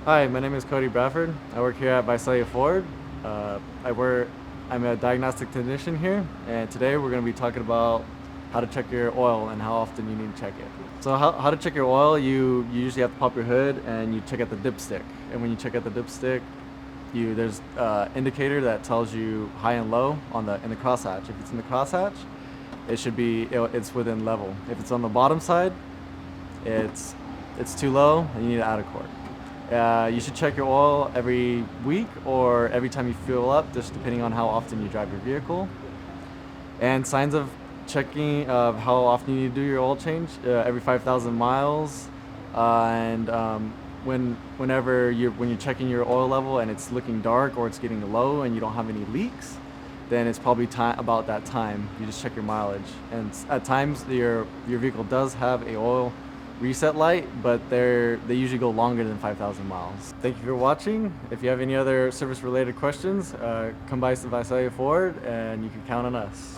Hi, my name is Cody Bradford. I work here at Visalia Ford. Uh, I'm a diagnostic technician here, and today we're going to be talking about how to check your oil and how often you need to check it. So how to check your oil, you usually have to pop your hood and you check at the dipstick. And when you check at the dipstick, there's indicator that tells you high and low in the crosshatch. If it's in the crosshatch, it's within level. If it's on the bottom side, it's too low and you need to add a quart. You should check your oil every week or every time you fuel up, just depending on how often you drive your vehicle. And signs of checking of how often you need to do your oil change every 5,000 miles. When you're checking your oil level and it's looking dark or it's getting low and you don't have any leaks, then it's probably about that time. You just check your mileage. And at times your vehicle does have a oil reset light, but they usually go longer than 5,000 miles. Thank you for watching. If you have any other service related questions, come by Visalia Ford and you can count on us.